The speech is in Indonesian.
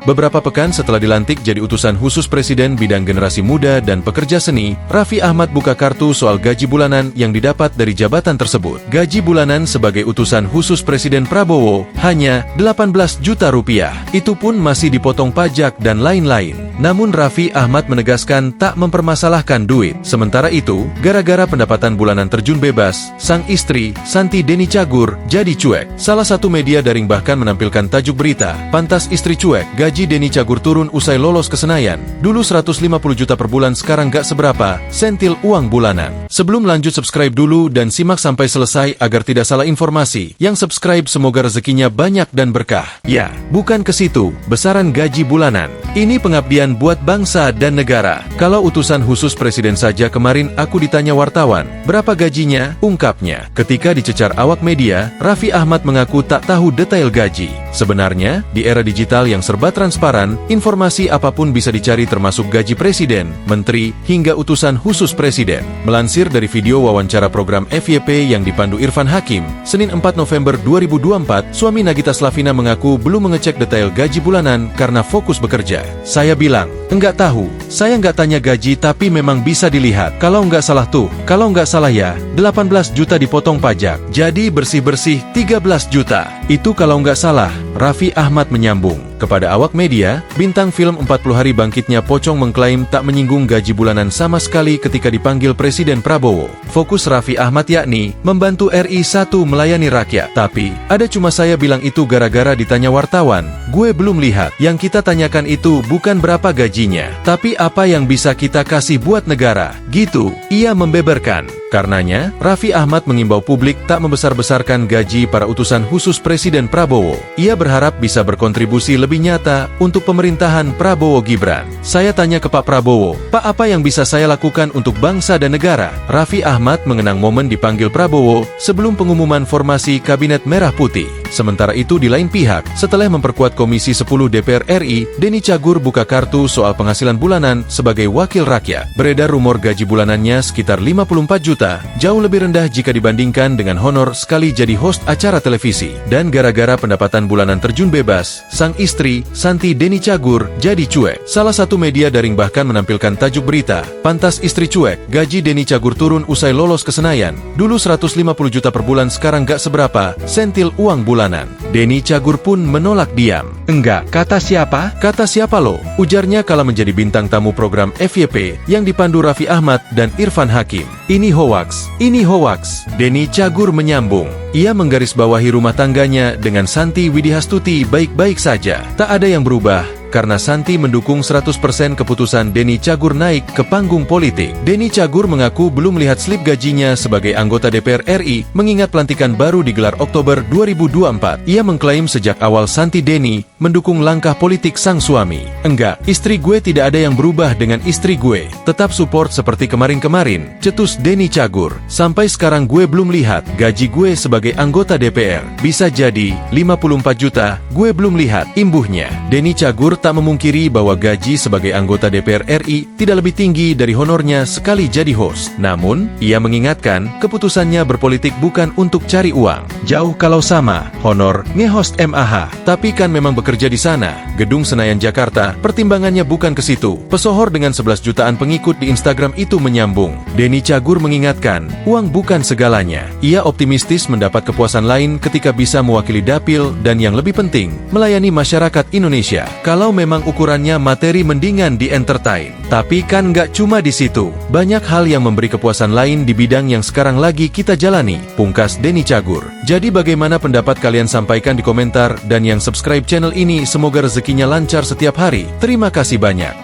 Beberapa pekan setelah dilantik jadi utusan khusus Presiden bidang generasi muda dan pekerja seni, Raffi Ahmad buka kartu soal gaji bulanan yang didapat dari jabatan tersebut. Gaji bulanan sebagai utusan khusus Presiden Prabowo hanya 18 juta rupiah. Itu pun masih dipotong pajak dan lain-lain. Namun Raffi Ahmad menegaskan tak mempermasalahkan duit. Sementara itu, gara-gara pendapatan bulanan terjun bebas, sang istri, Santi Deni Cagur, jadi cuek. Salah satu media daring bahkan menampilkan tajuk berita, "Pantas istri cuek, gaji Deni Cagur turun usai lolos ke Senayan. Dulu 150 juta per bulan, sekarang gak seberapa, sentil uang bulanan." Sebelum lanjut, subscribe dulu dan simak sampai selesai agar tidak salah informasi. Yang subscribe semoga rezekinya banyak dan berkah. Ya, bukan ke situ, besaran gaji bulanan. Ini pengabdian buat bangsa dan negara. Kalau utusan khusus Presiden saja kemarin aku ditanya wartawan, berapa gajinya? Ungkapnya. Ketika dicecar awak media, Raffi Ahmad mengaku tak tahu detail gaji. Sebenarnya, di era digital yang serba transparan, informasi apapun bisa dicari termasuk gaji presiden, menteri, hingga utusan khusus presiden. Melansir dari video wawancara program FYP yang dipandu Irfan Hakim, Senin 4 November 2024, suami Nagita Slavina mengaku belum mengecek detail gaji bulanan karena fokus bekerja. "Saya bilang, enggak tahu, saya enggak tanya gaji tapi memang bisa dilihat. Kalau enggak salah tuh, kalau enggak salah ya, 18 juta dipotong pajak. Jadi bersih-bersih 13 juta. Itu kalau enggak salah," Raffi Ahmad menyambung. Kepada awak media, bintang film 40 Hari Bangkitnya Pocong mengklaim tak menyinggung gaji bulanan sama sekali ketika dipanggil Presiden Prabowo. Fokus Raffi Ahmad yakni membantu RI 1 melayani rakyat. Tapi, ada cuma saya bilang itu gara-gara ditanya wartawan. Gue belum lihat. Yang kita tanyakan itu bukan berapa gajinya, tapi apa yang bisa kita kasih buat negara. Gitu, ia membeberkan. Karenanya, Raffi Ahmad mengimbau publik tak membesar-besarkan gaji para utusan khusus Presiden Prabowo. Ia berharap bisa berkontribusi lebih nyata untuk pemerintahan Prabowo Gibran. "Saya tanya ke Pak Prabowo, Pak, apa yang bisa saya lakukan untuk bangsa dan negara?" Raffi Ahmad mengenang momen dipanggil Prabowo sebelum pengumuman formasi Kabinet Merah Putih. Sementara itu di lain pihak, setelah memperkuat Komisi 10 DPR RI, Deni Cagur buka kartu soal penghasilan bulanan sebagai wakil rakyat. Beredar rumor gaji bulanannya sekitar 54 juta, jauh lebih rendah jika dibandingkan dengan honor sekali jadi host acara televisi. Dan gara-gara pendapatan bulanan terjun bebas, sang istri, Santi Deni Cagur, jadi cuek. Salah satu media daring bahkan menampilkan tajuk berita, "Pantas istri cuek, gaji Deni Cagur turun usai lolos ke Senayan. Dulu 150 juta per bulan, sekarang gak seberapa, sentil uang bulanan." Deni Cagur pun menolak diam. "Enggak, kata siapa? Kata siapa lo?" ujarnya kala menjadi bintang tamu program FYP yang dipandu Raffi Ahmad dan Irfan Hakim. "Ini hoaks, ini hoaks." Deni Cagur menyambung. Ia menggarisbawahi rumah tangganya dengan Santi Widihastuti baik-baik saja. Tak ada yang berubah, karena Santi mendukung 100% keputusan Deni Cagur naik ke panggung politik. Deni Cagur mengaku belum melihat slip gajinya sebagai anggota DPR RI, mengingat pelantikan baru digelar Oktober 2024. Ia mengklaim sejak awal Santi Deni mendukung langkah politik sang suami. "Enggak, istri gue tidak ada yang berubah dengan istri gue. Tetap support seperti kemarin-kemarin," cetus Deni Cagur. "Sampai sekarang gue belum lihat gaji gue sebagai anggota DPR. Bisa jadi 54 juta, gue belum lihat," imbuhnya. Deni Cagur tak memungkiri bahwa gaji sebagai anggota DPR RI tidak lebih tinggi dari honornya sekali jadi host. Namun, ia mengingatkan keputusannya berpolitik bukan untuk cari uang. Jauh kalau sama, honor nge-host MAH. Tapi kan memang bekerja di sana, Gedung Senayan Jakarta, pertimbangannya bukan ke situ. Pesohor dengan 11 jutaan pengikut di Instagram itu menyambung. Deni Cagur mengingatkan, uang bukan segalanya. Ia optimistis mendapat kepuasan lain ketika bisa mewakili dapil dan yang lebih penting, melayani masyarakat Indonesia. Kalau memang ukurannya materi, mendingan di entertain. Tapi kan nggak cuma di situ. Banyak hal yang memberi kepuasan lain di bidang yang sekarang lagi kita jalani, pungkas Deni Cagur. Jadi bagaimana pendapat kalian? Sampaikan di komentar, dan yang subscribe channel ini semoga rezekinya lancar setiap hari. Terima kasih banyak.